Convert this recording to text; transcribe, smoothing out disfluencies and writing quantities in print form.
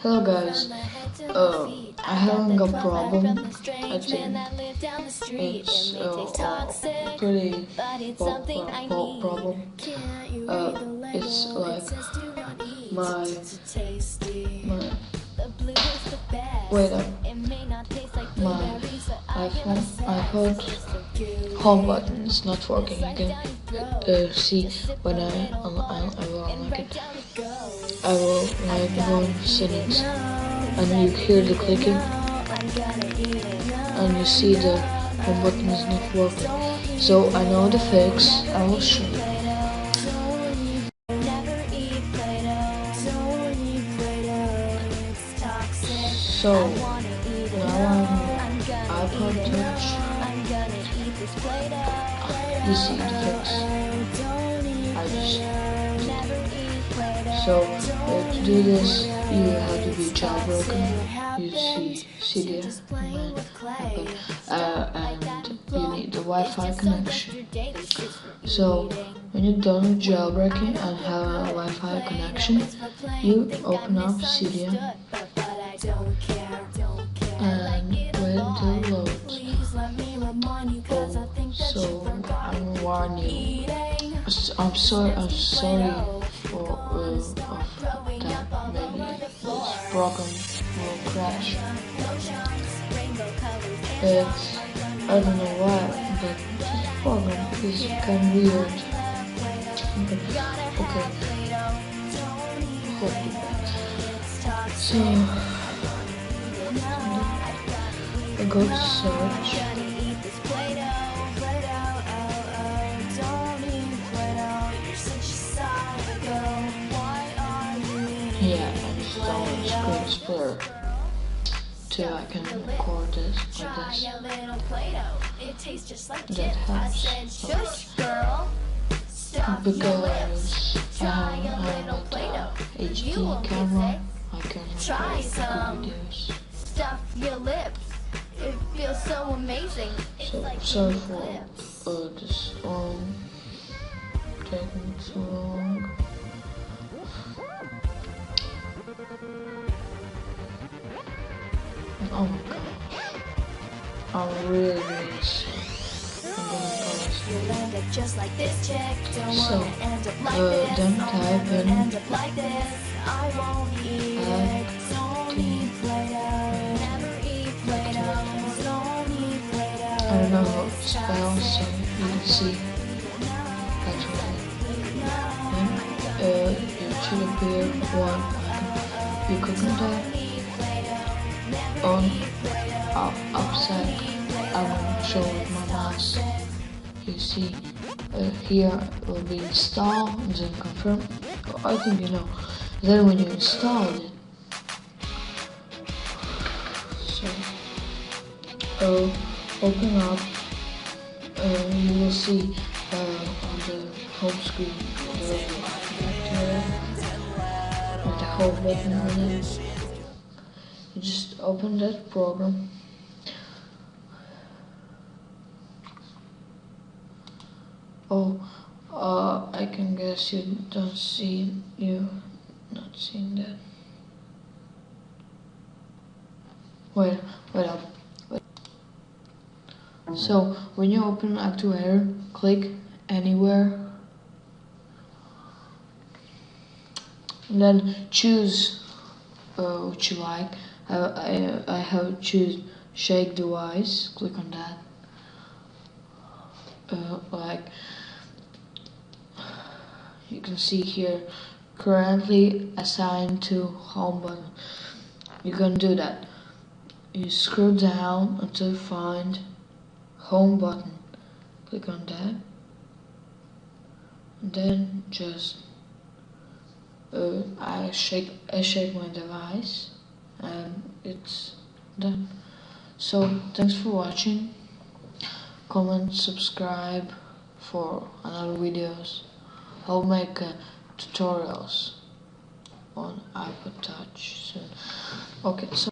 Hello guys, I having a problem. I think it's a pretty problem. It's like my wait up my iPhone iPod home button is not working. You can see when I will unlock it. I will like go in settings and you hear the clicking and you see the home button is not working. So I know the fix. I will show you. So now I'm iPod Touch. You see the fix. I just so to do this, you have to be jailbroken. You see cydia and you need the Wi-Fi connection. So when you're done with jailbreaking and have a Wi-Fi connection, you open up cydia and wait until it loads. So I'm warning you. I'm sorry for that. Maybe this program will crash. I don't know why, but this program is kind of weird. Okay. So I go to search. Yeah, I just download Screen Explorer till I can record this like this. That helps because I have an HD camera. I can record videos. Stuff your lips. It feels so amazing. So sorry for this taking too long. Oh my gosh. I'm really sick. I'm gonna pause. So, then type in I don't know how to spell, so you can see actually. Then it should appear one icon. You click on that. On upside, I will show with my mouse. You see here will be install and then confirm. I think you know. Then when you install it, so open up, you will see on the home screen with the home button on it. You just open that program. I can guess you don't see, you not seeing that. Wait up. So when you open Activator, click anywhere, and then choose what you like. I have choose shake device. Click on that. Like you can see here, currently assigned to home button. You can do that. You scroll down until you find home button. Click on that, and then just I shake my device, and it's done. So thanks for watching. Comment, subscribe for another videos. I'll make tutorials on iPod Touch soon. Okay, so